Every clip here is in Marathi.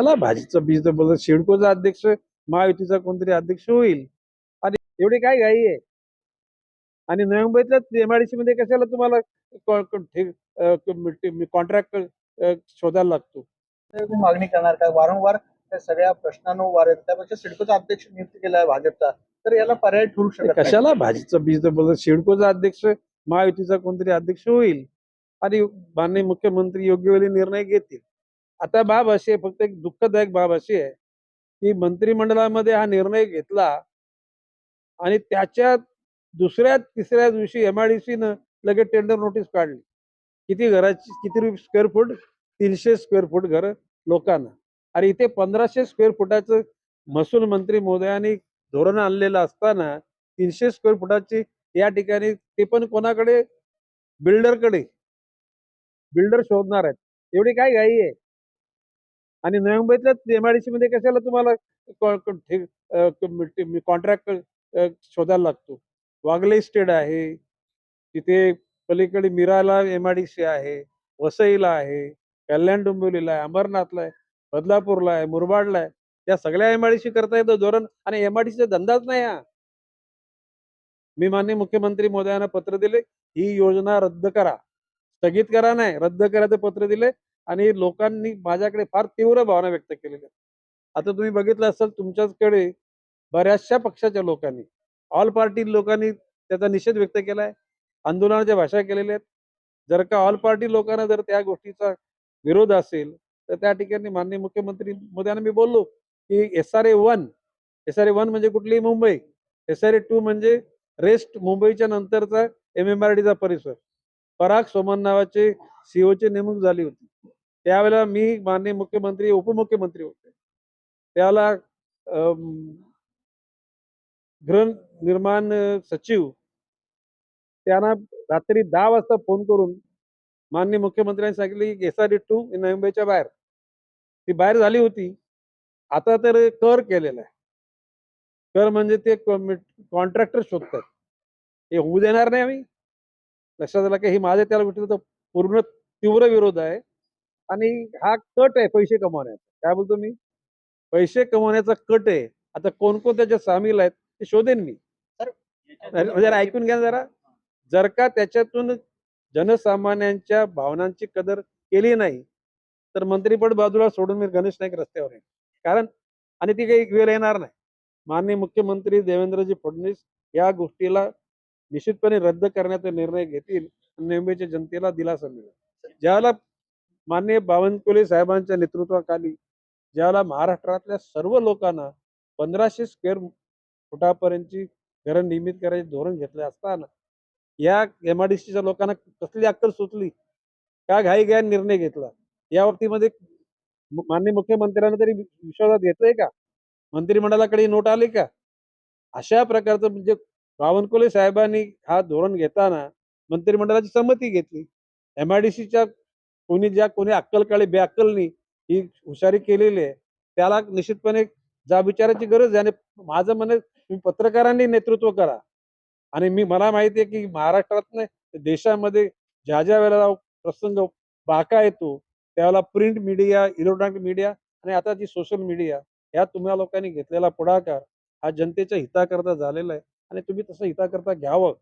कशाला भाजीचं बीज बोलत सिडकोचा अध्यक्ष महायुतीचा कोणतरी अध्यक्ष होईल आणि एवढी काय घाई आहे आणि नवी मुंबईतल्या एमआयडीसी मध्ये कशाला तुम्हाला कॉन्ट्रॅक्ट शोधायला लागतो. मागणी करणार काय वारंवार त्या सगळ्या प्रश्नांवर वार आहेत त्यापेक्षा सिडकोचा अध्यक्ष नियुक्त केला आहे भाजपचा तर याला पर्याय ठरू शकत नाही. कशाला भाजीचं बीज बोलत सिडकोचा अध्यक्ष महायुतीचा कोणतरी अध्यक्ष होईल आणि माननीय मुख्यमंत्री योग्य वेळी निर्णय घेतील. आता बाब अशी आहे, फक्त एक दुःखदायक बाब अशी आहे की मंत्रिमंडळामध्ये हा निर्णय घेतला आणि त्याच्या दुसऱ्या तिसऱ्या दिवशी एमआयडीसीनं लगेच टेंडर नोटीस काढली. किती घराची किती स्क्वेअर फूट? 300 स्क्वेअर फूट घर लोकांना. आणि इथे 1500 स्क्वेअर फुटाचं महसूल मंत्री महोदयांनी धोरण आणलेलं असताना 300 स्क्वेअर फुटाची या ठिकाणी ते पण कोणाकडे? बिल्डरकडे. बिल्डर शोधणार आहेत. एवढी काय घाई आहे आणि नवी मुंबईतल्या एमआयडीसी मध्ये कशाला तुम्हाला कॉन्ट्रॅक्ट शोधायला लागतो. वागले इस्टेट आहे, तिथे पलीकडे मिराला एमआयडीसी आहे, वसईला आहे, कल्याण डोंबिवलीला आहे, अमरनाथला आहे, बदलापूरला आहे, मुरबाडला आहे. त्या सगळ्या एमआयडीसी करता येतं धोरण आणि एमआयडीसीचा धंदाच नाही हा. मी माननीय मुख्यमंत्री महोदयांना पत्र दिले, ही योजना रद्द करा, स्थगित करा नाही, रद्द करायचं पत्र दिले आणि लोकांनी माझ्याकडे फार तीव्र भावना व्यक्त केलेल्या. आता तुम्ही बघितलं असाल तुमच्याकडे बऱ्याचशा पक्षाच्या लोकांनी, ऑल पार्टी लोकांनी त्याचा निषेध व्यक्त केलाय, आंदोलनाच्या भाषा केलेल्या आहेत. जर का ऑल पार्टी लोकांना जर त्या गोष्टीचा विरोध असेल तर त्या ठिकाणी माननीय मुख्यमंत्री मोदयांना मी बोललो की SRA1 म्हणजे कुठली? मुंबई. SRA2 म्हणजे रेस्ट मुंबईच्या नंतरचा MMRDचा परिसर. पराग सोमन नावाचे सीओची नेमणूक झाली होती. त्यावेळेला मी माननीय मुख्यमंत्री उपमुख्यमंत्री होते. त्याला गृहनिर्माण सचिव त्यांना रात्री 10 वाजता फोन करून माननीय मुख्यमंत्र्यांनी सांगितले की SRA2 नवी मुंबईच्या बाहेर. ती बाहेर झाली होती. आता तर कर केलेला आहे. कर म्हणजे ते कॉन्ट्रॅक्टर शोधतात. हे होऊ देणार नाही आम्ही. लक्षात आलं की ही माझ्या त्याला गोष्टीचा पूर्ण तीव्र विरोध आहे आणि हा कट आहे पैसे कमवण्याचा. काय बोलतो मी? पैसे कमवण्याचा कट आहे. आता कोण कोण त्याच्यात सामील आहेत ते शोधेन मी. जरा ऐकून घ्या जरा. जर का त्याच्यातून जनसामान्यांच्या भावनांची कदर केली नाही तर मंत्रीपद बाजूला सोडून मी गणेश नाईक रस्त्यावर आहे. कारण आणि ती काही वेळ येणार नाही. माननीय मुख्यमंत्री देवेंद्रजी फडणवीस या गोष्टीला निश्चितपणे रद्द करण्याचा निर्णय घेतील आणि मुंबईच्या जनतेला दिलासा मिळेल. ज्याला माननीय बावनकुळे साहेबांच्या नेतृत्वाखाली ज्याला महाराष्ट्रातल्या सर्व लोकांना 1500 स्क्वेअर फुटापर्यंतची घरं निर्मित करायचे धोरण घेतले असताना या MIDCच्या लोकांना कसली अक्कल सुचली? का घाई निर्णय घेतला? या बाबतीमध्ये माननीय मुख्यमंत्र्यांना तरी विश्वासात घेतलंय का? मंत्रिमंडळाकडे नोट आली का? अशा प्रकारचं म्हणजे बावनकुळे साहेबांनी हा धोरण घेताना मंत्रिमंडळाची संमती घेतली. MIDCच्या कोणी अक्कलकाळी बेअक्कलनी ही हुशारी केलेली आहे त्याला निश्चितपणे विचारायची गरज आहे. आणि माझं म्हणणं तुम्ही पत्रकारांनी नेतृत्व करा. आणि मला माहिती आहे की महाराष्ट्रात देशामध्ये ज्या ज्या वेळेला प्रसंग बाका येतो त्यावेळेला प्रिंट मीडिया, इलेक्ट्रॉनिक मीडिया आणि आता जी सोशल मीडिया या तुम्हा लोकांनी घेतलेला पुढाकार हा जनतेच्या हिताकरता झालेला आहे आणि तुम्ही तसं हिताकरता घ्यावं.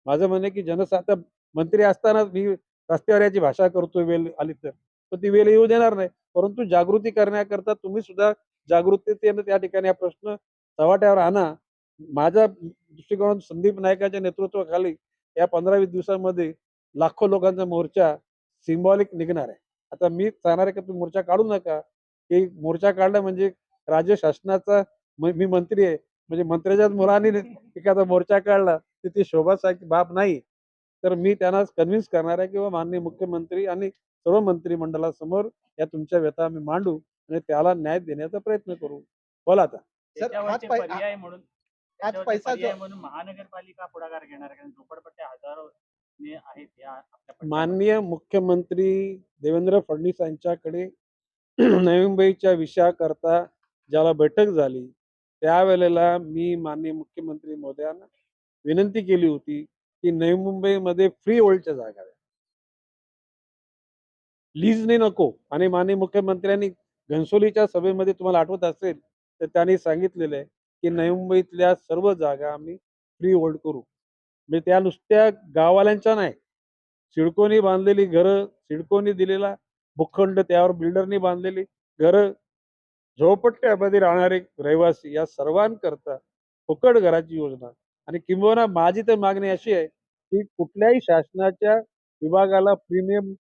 माझं म्हणणं की जनसाता मंत्री असताना मी रस्त्यावर याची भाषा करतोय वेळ आली तर ती वेळ येऊ देणार नाही. परंतु जागृती करण्याकरता तुम्ही सुद्धा जागृतीने त्या ठिकाणी हा प्रश्न चव्हाट्यावर आणा. माझ्या दृष्टिकोनातून संदीप नाईकाच्या नेतृत्वाखाली या 15-20 दिवसांमध्ये लाखो लोकांचा मोर्चा सिम्बॉलिक निघणार आहे. आता मी सांगणार आहे की तुम्ही मोर्चा काढू नका. की मोर्चा काढला म्हणजे राज्य शासनाचा मी मंत्री आहे म्हणजे मंत्र्याच्याच मुलांनी एखादा मोर्चा काढला तर ती शोभासारखी बाब नाही. तर मी त्यांना कन्व्हिन्स करणार आहे किंवा माननीय मुख्यमंत्री आणि सर्व मंत्रिमंडळासमोर या तुमच्या व्यथा आम्ही मांडू आणि त्याला न्याय देण्याचा प्रयत्न करू. बोला आता. पर्याय म्हणून महानगरपालिका पुढाकार घेणार आहे. झोपडपट्ट्या हजारो आहेत या. माननीय मुख्यमंत्री देवेंद्र फडणवीस यांच्याकडे नवी मुंबईच्या विषयाकरता ज्याला बैठक झाली त्यावेळेला मी माननीय मुख्यमंत्री महोदयांना विनंती केली होती की नवी मुंबईमध्ये फ्री होल्डच्या जागा लीजने नको. आणि माननीय मुख्यमंत्र्यांनी घनसोलीच्या सभेमध्ये तुम्हाला आठवत असेल तर त्यांनी सांगितलेलं आहे की नवी मुंबईतल्या सर्व जागा आम्ही फ्री होल्ड करू. म्हणजे त्या नुसत्या गाववाल्यांच्या नाही, सिडकोनी बांधलेली घरं, सिडकोनी दिलेला भूखंड, त्यावर बिल्डरनी बांधलेली घरं, झोपडपट्ट्यामध्ये राहणारे रहिवासी या सर्वांकरता फुकट घराची योजना. आणि किंबहुना माझी तर मागणी अशी आहे की कुठल्याही शासनाच्या विभागाला प्रीमियम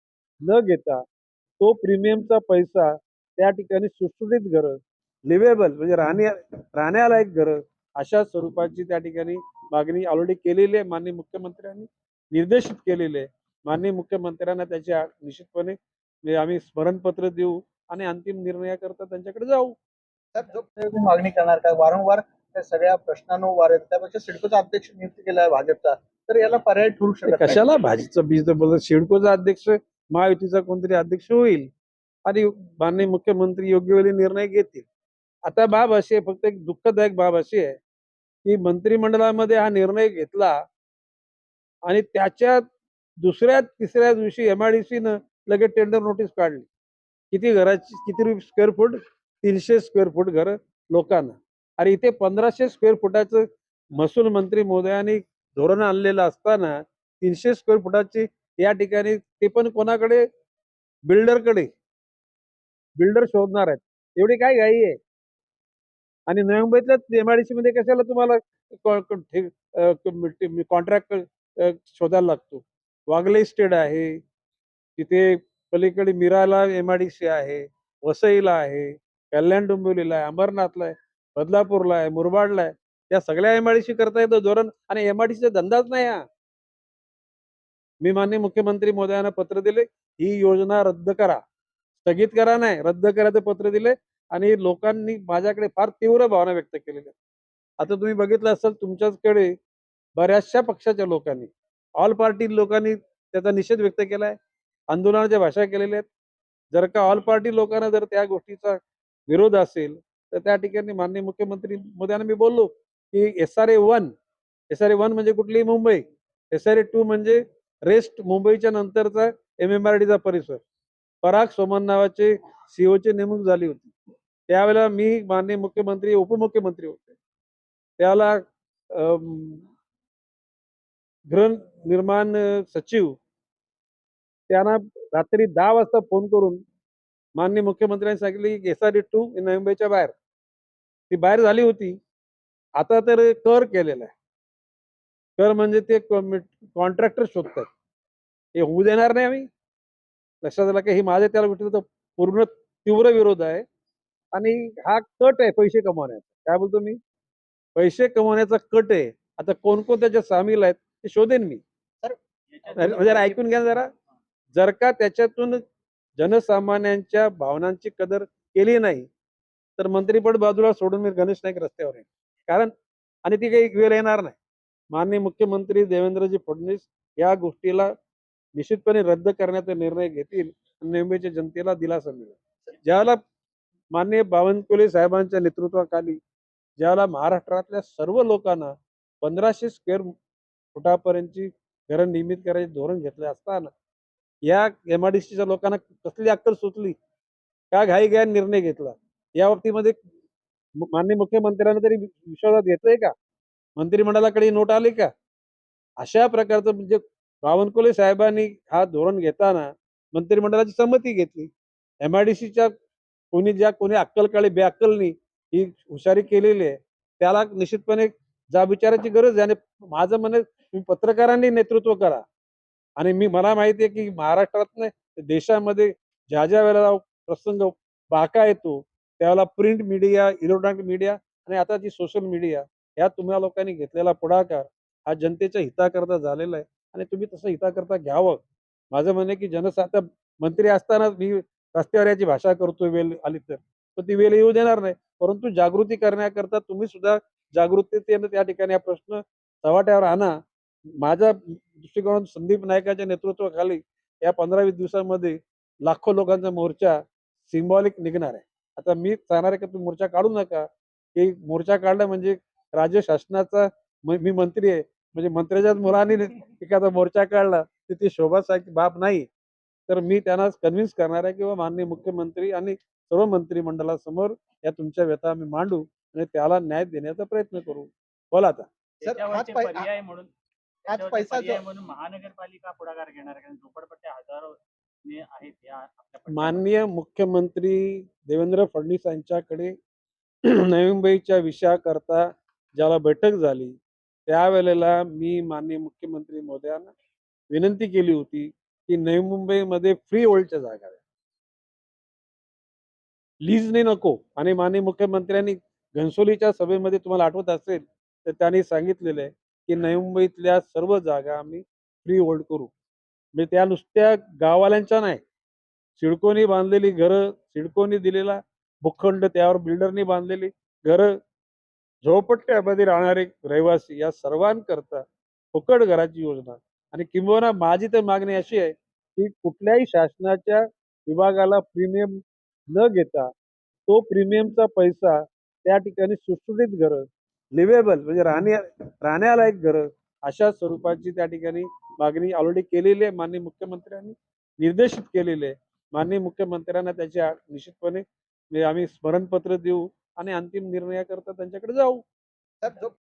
न घेता तो प्रीमियमचा पैसा त्या ठिकाणी सुटसुटीत घरं, लिव्हेबल म्हणजे राहण्यालायक घरं, अशा स्वरूपाची त्या ठिकाणी मागणी ऑलरेडी केलेली आहे. माननीय मुख्यमंत्र्यांनी निर्देशित केलेले आहे. माननीय मुख्यमंत्र्यांना त्याच्या निश्चितपणे म्हणजे आम्ही स्मरणपत्र देऊ आणि अंतिम निर्णयाकरता त्यांच्याकडे जाऊ. तर जो तुम्ही मागणी करणार का वारंवार त्या सगळ्या प्रश्नांवर वार येतात त्यापेक्षा सिडकोचा अध्यक्ष नियुक्त केला आहे भाजपचा, तर याला पर्याय ठरू शकत नाही. कशाला भाजीचं बीज बोलत, सिडकोचा अध्यक्ष महायुतीचा कोणतरी अध्यक्ष होईल आणि माननीय मुख्यमंत्री योग्य वेळी निर्णय घेतील. आता बाब अशी आहे, फक्त एक दुःखदायक बाब अशी आहे की मंत्रिमंडळामध्ये हा निर्णय घेतला आणि त्याच्या दुसऱ्या तिसऱ्या दिवशी MIDC लगेच टेंडर नोटीस काढली. किती घराची, किती स्क्वेअर फूट? 300 स्क्वेअर फूट घर लोकांना. आणि इथे 1500 स्क्वेअर फुटाचं महसूल मंत्री महोदयांनी धोरण आणलेलं असताना 300 स्क्वेअर फुटाची या ठिकाणी, ते पण कोणाकडे? बिल्डरकडे. बिल्डर शोधणार आहेत. एवढी काय घाई आहे? आणि नवी मुंबईतल्याच MIDC मध्ये कशाला तुम्हाला कॉन्ट्रॅक्ट शोधायला लागतो? वागले इस्टेट आहे, तिथे पलीकडे मीराला MIDC आहे, वसईला आहे, कल्याण डोंबिवलीला आहे, अंबरनाथला आहे, बदलापूरला आहे, मुरबाडला आहे. त्या सगळ्या MIDC करता येतं धोरण, आणि MIDCचा धंदाच नाही हा. मी माननीय मुख्यमंत्री महोदयांना पत्र दिले, ही योजना रद्द करा, स्थगित करा नाही, रद्द करायचं पत्र दिले. आणि लोकांनी माझ्याकडे फार तीव्र भावना व्यक्त केलेल्या. आता तुम्ही बघितलं असेल तुमच्याचकडे बऱ्याचशा पक्षाच्या लोकांनी, ऑल पार्टी लोकांनी त्याचा निषेध व्यक्त केलाय, आंदोलनाच्या भाषा केलेल्या आहेत. जर का ऑल पार्टी लोकांना जर त्या गोष्टीचा विरोध असेल तर त्या ठिकाणी माननीय मुख्यमंत्री महोदयांना मी बोललो की SRA 1 म्हणजे कुठली? मुंबई. SRA 2 म्हणजे रेस्ट, मुंबईच्या नंतरचा MMRDचा परिसर. पराग सोमन नावाचे सीओची नेमणूक झाली होती. त्यावेळेला मी माननीय मुख्यमंत्री, उपमुख्यमंत्री होते. त्याला गृहनिर्माण सचिव त्यांना रात्री 10 वाजता फोन करून माननीय मुख्यमंत्र्यांनी सांगितले की SRA 2 नवी मुंबईच्या बाहेर. ती बाहेर झाली होती. आता तर कर केलेला आहे. कर म्हणजे ते कॉन्ट्रॅक्टर शोधतात. हे होऊ देणार नाही आम्ही. लक्षात आलं की ही माझ्या त्याला गोष्टीचा पूर्ण तीव्र विरोध आहे. आणि हा कट आहे पैसे कमवण्याचा. काय बोलतो मी? पैसे कमवण्याचा कट आहे. आता कोण कोण त्याच्यात सामील आहेत ते शोधेन मी. जरा ऐकून घ्या जरा. जर का त्याच्यातून जनसामान्यांच्या भावनांची कदर केली नाही तर मंत्रीपद बाजूला सोडून मी गणेश नाईक रस्त्यावर आहे. कारण, आणि ती काही वेळ येणार नाही. माननीय मुख्यमंत्री देवेंद्रजी फडणवीस या गोष्टीला निश्चितपणे रद्द करण्याचा निर्णय घेतील आणि मुंबईच्या जनतेला दिलासा मिळेल. ज्यावेळेला माननीय बावनकुळे साहेबांच्या नेतृत्वाखाली ज्यावेळेला महाराष्ट्रातल्या सर्व लोकांना 1500 स्क्वेअर फुटापर्यंतची घरं निर्मित करायचे धोरण घेतले असताना या MIDCच्या लोकांना कसली अक्कल सुचली? का घाईघाईने निर्णय घेतला? या बाबतीमध्ये माननीय मुख्यमंत्र्यांना तरी विश्वासात घेतलंय का? मंत्रिमंडळाकडे नोट आली का? अशा प्रकारचं म्हणजे बावनकुळे साहेबांनी हा धोरण घेताना मंत्रिमंडळाची संमती घेतली. MIDCच्या कोणी अक्कलकाळी बेअक्कलनी ही हुशारी केलेली आहे, त्याला निश्चितपणे विचारायची गरज आहे. आणि माझं म्हणणं, तुम्ही पत्रकारांनी नेतृत्व करा. आणि मला माहिती आहे की महाराष्ट्रात देशामध्ये ज्या ज्या वेळेला प्रसंग बाका येतो त्यावेळेला प्रिंट मीडिया, इलेक्ट्रॉनिक मीडिया आणि आता जी सोशल मीडिया, या तुम्हा लोकांनी घेतलेला पुढाकार हा जनतेच्या हिताकरता झालेला आहे आणि तुम्ही तसं हिताकरता घ्यावं. माझं म्हणणं आहे की जनसाता मंत्री असताना मी रस्त्यावर याची भाषा करतो वेळ आली तर, पण ती वेळ येऊ देणार नाही. परंतु जागृती करण्याकरता तुम्ही सुद्धा जागृतीतेनं त्या ठिकाणी हा प्रश्न चव्हाट्यावर आणा. माझ्या दृष्टिकोनातून संदीप नायकाच्या नेतृत्वाखाली या 15-20 दिवसांमध्ये लाखो लोकांचा मोर्चा सिम्बॉलिक निघणार आहे. आता मी सांगणार आहे की तुम्ही मोर्चा काढू नका. की मोर्चा काढला म्हणजे राज्य शासनाचा, मी मंत्री आहे म्हणजे मंत्र्याच्याच मुलांनी एखादा मोर्चा काढला तर ती शोभासारखी बाब नाही. तर मी त्यांना कन्व्हिन्स करणार आहे किंवा माननीय मुख्यमंत्री आणि सर्व मंत्रिमंडळासमोर या तुमच्या व्यथा आम्ही मांडू आणि त्याला न्याय देण्याचा प्रयत्न करू. बोला आता. हाच त्याच्यावरचे पै- पर्याय म्हणून हाच त्याच्यावरचे पैसा पर्याय जो म्हणून महानगरपालिका पुढाकार घेणार आहे कारण झोपडपट्ट्या हजारो आहेत या आपल्या पट्ट्यामध्ये. माननीय मुख्यमंत्री देवेंद्र फडणवीस यांच्याकडे नवी मुंबईच्या विषयाकरता ज्याला बैठक झाली त्यावेळेला मी माननीय मुख्यमंत्री महोदयांना विनंती केली होती की नवी मुंबईमध्ये फ्री होल्डच्या जागा द्या, लीजने नको. आणि माननीय मुख्यमंत्र्यांनी घनसोलीच्या सभेमध्ये तुम्हाला आठवत असेल तर त्यांनी सांगितलेलं आहे की नवी मुंबईतल्या सर्व जागा आम्ही फ्री होल्ड करू. म्हणजे त्या नुसत्या गाववाल्यांच्या नाही, सिडकोनी बांधलेली घरं, सिडकोनी दिलेला भूखंड, त्यावर बिल्डरनी बांधलेली घरं, झोपडपट्ट्यामध्ये राहणारे रहिवासी या सर्वांकरता फुकट घराची योजना. आणि किंबहुना माझी तर मागणी अशी आहे की कुठल्याही शासनाच्या विभागाला प्रीमियम न घेता तो प्रीमियमचा पैसा त्या ठिकाणी सुटसुटीत घरं, लिव्हेबल म्हणजे राहण्यालायक घरं अशा स्वरूपाची त्या ठिकाणी मागणी ऑलरेडी केलेली आहे. माननीय मुख्यमंत्र्यांनी निर्देशित केलेले आहे. माननीय मुख्यमंत्र्यांना त्याची निश्चितपणे आम्ही स्मरणपत्र देऊ आणि अंतिम निर्णयाकरता त्यांच्याकडे जाऊ. साहेब, जो